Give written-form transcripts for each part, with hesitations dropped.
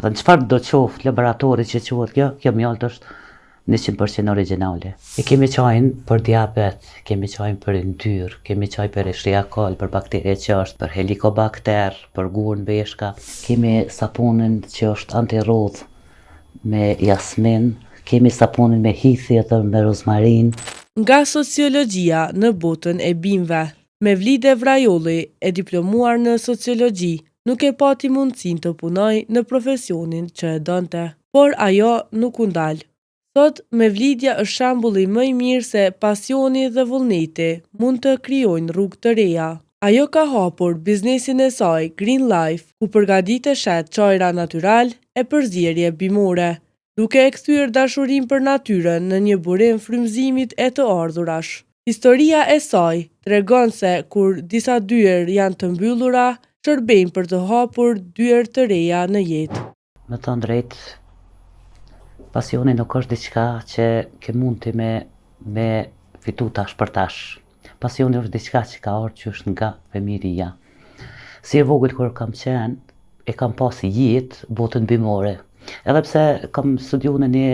Dhe në çfarë do qoftë laboratori që quhet kjo mjaltë është 100% origjinale. E kemi çajin për diabet, kemi çajin për yndyrë, kemi çaj për Escherichia për baktere qeshtë, për helikobakter, për gurën veshka. Kemi sapunin që është antirodh me jasmin, kemi sapunin me hithi edhe me rozmarin. Nga sociologjia në botën e bimëve, Mevlide Vrajolli, e diplomuar në sociologji, nuk e pati mundësinë të punoj në profesionin që e donte, por ajo nuk u ndal. Sot, Mevlidja është shembulli më i mirë se pasioni dhe vullneti mund të krijojnë rrugë të reja. Ajo ka hapur biznesin e saj Green Life, ku përgatit e shet çajra natyral e përzierje bimore, duke e kthyer dashurinë për natyrën në një burim frymëzimit e të ardhurash. Historia e saj tregon se kur disa dyer janë të mbyllura, shërbejnë për të hapur dyer të reja në jetë. Me thënë drejt, pasioni nuk është diçka që ke mund ti me fitu tash për tash. Pasioni është diçka që ka ardhur qysh nga fëmijëria. Si e vogël kur kam qenë, e kam pas jetë botën bimore. Edhe pse kam studiuar në një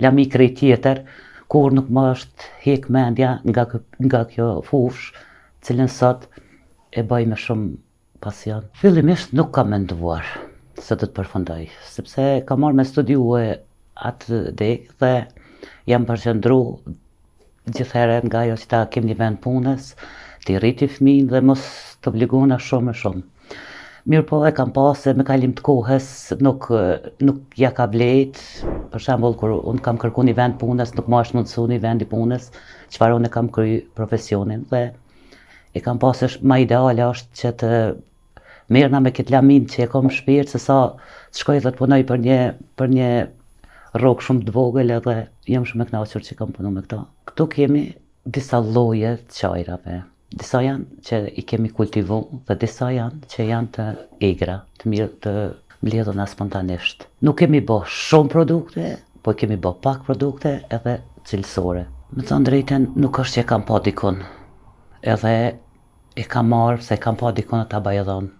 lami krejt tjetër, kur nuk më është hek mendja nga kjo fushë, cilën sot e bëj me shumë pasion. Fillimisht nuk kam menduar se do të përfundoj, sepse kam marrë me studiue atë dek dhe jam përqendru gjithherë nga ajo që ta kem një vend punës, t'i rriti fëmijën dhe mos t'obligona shumë e shumë. Mirë po e kam pas se me kalim të kohës nuk ja ka vlejt. Për shembull, kur unë kam kërku një vend punës, nuk ma është mundësu një vend i punës, çfarë unë kam kry profesionin dhe e kam pas se ma ideale është që të merrna me këtë lamin që e kam në shpirt, se sa të shkoj dhe të punoj për një rrogë shumë të vogël edhe jam shumë e kënaqur që kam punu me këto. Këtu kemi disa lloje të çajrave. Disa janë që i kemi kultivu dhe disa janë që janë të egra, të mirë të mbledhuna spontanisht. Nuk kemi bë shumë produkte, po kemi bë pak produkte edhe cilësore. Me thënë drejtën, nuk është që kam pa dikun, edhe e kam marrë se kam pa dikun ta baj edhe unë.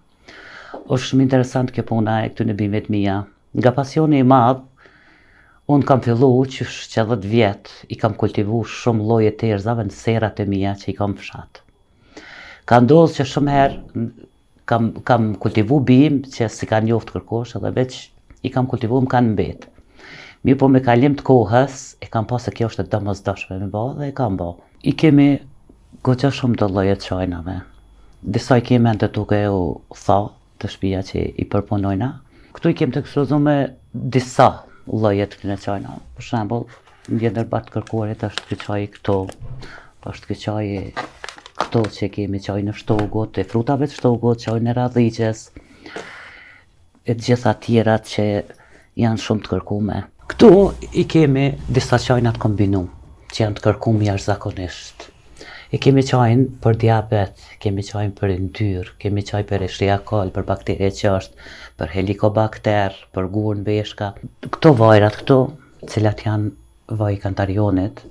Është shumë interesant kjo puna e këtyre bimëve të mia. Nga pasioni i madh, unë kam fillu qysh që 10 vjet i kam kultivu shumë lloje të erëzave në serat e mia që i kam fshat. Ka ndodhur që shumë herë kam kultivu bimë që si ka njoft kërkosh edhe veç i kam kultivu më kanë mbet. Mirë po me kalim të kohës e kam pas se kjo është e domosdoshme me bë dhe e kam bë. I kemi goxha shumë të lloje të çajnave. Disa i kemi të duke u tha të shtëpia që i përpunojna. Këtu i kemi të ekspozuar me disa lloje të këtyre çajnave. Për shembull, një ndër të kërkuarit është ky çaj këtu, është ky çaj këto që kemi çaj në shtogut, e frutave të shtogut, çaj në radhiqes, e të gjitha tjerat që janë shumë të kërkume. Këtu i kemi disa çajna të kombinu, që janë të kërkuar jashtëzakonisht. E kemi çajin për diabet, kemi çajin për yndyrë, kemi çaj për Escherichia për baktere qeshtë, për helikobakter, për gurën veshka. Këto vajrat këtu, cilat janë vaj kantarionit,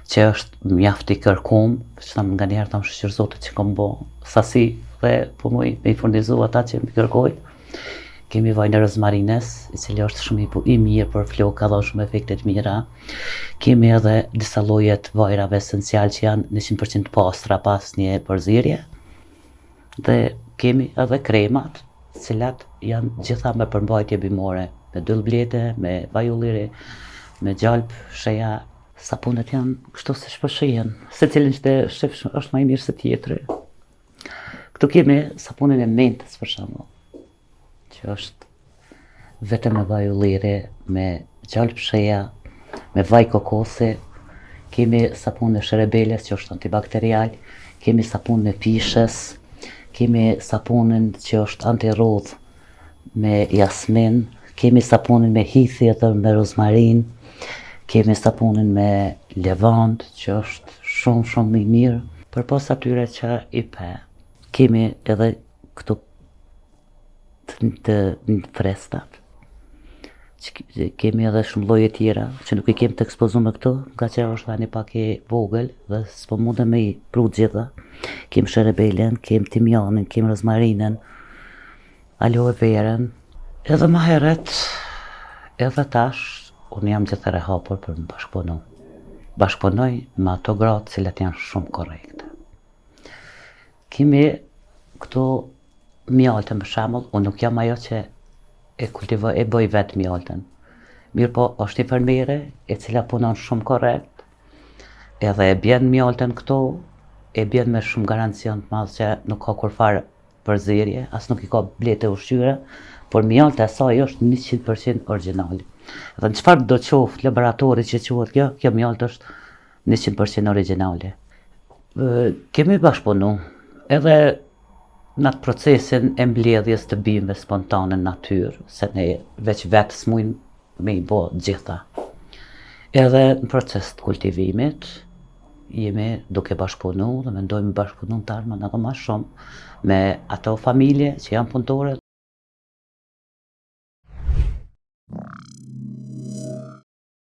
që është mjaft i kërkum, që tam nga njerë tam shqyrë zotit që kom bo sasi dhe po mu i furnizu ata që mi kërkoj. Kemi vaj në rozmarines, i cili është shumë i mirë për flokë, ka dhënë shumë efekte të mira. Kemi edhe disa lloje të vajrave esencial që janë 100% pastra pas një përzierje. Dhe kemi edhe kremat, të cilat janë gjitha me përmbajtje bimore, me dëllblete, me vaj ulliri, me gjalp, sheja. Sapunet janë kështu se shpëshien, se cilin që shef është më i mirë se tjetri. Këtu kemi sapunin e mentës për shembull, që është vetëm me vaj ulliri, me gjalp sheja, me vaj kokosi. Kemi sapunin e sherebeles që është antibakterial, kemi sapunin e pishës, kemi sapunin që është antirodh me jasmin, kemi sapunin me hithi edhe me rozmarin. Kemi sapunin me levand, që është shumë i mirë. Përpos atyre që i pe, kemi edhe këtu të frestat. Kemi edhe shumë lloje tjera, që nuk i kemi të ekspozuar këtu, nga që është tani pak i vogël dhe s'po mundem me i pru gjitha. Kemi sherebelen, kemi timjanin, kemi rozmarinen, aloe verën, Edhe më heret, edhe tash, unë jam gjithër e hapur për më bashkëpunu. Bashkëpunoj me ato gratë cilat janë shumë korrekte. Kimi këtu mjaltën për shembull, unë nuk jam ajo që e bëj vetë mjaltën. Mirë po, është një fermere e cila punon shumë korrekt, edhe e bjen mjaltën këtu, e bjen me shumë garancion të madh që nuk ka kur farë përzierje, as nuk i ka blete ushqyre, por mjalta e saj është 100% origjinali. Dhe në çfarë do qoftë laboratori që quhet kjo mjaltë është 100% origjinale. Kemi bashkëpunu edhe në atë procesin e mbledhjes të bimëve spontane në natyrë, se ne veç vetë s'mujnë me i bo gjitha. Edhe në proces të kultivimit, jemi duke bashkëpunu dhe mendojmë bashkëpunu të armën edhe ma shumë me ato familje që janë punëtore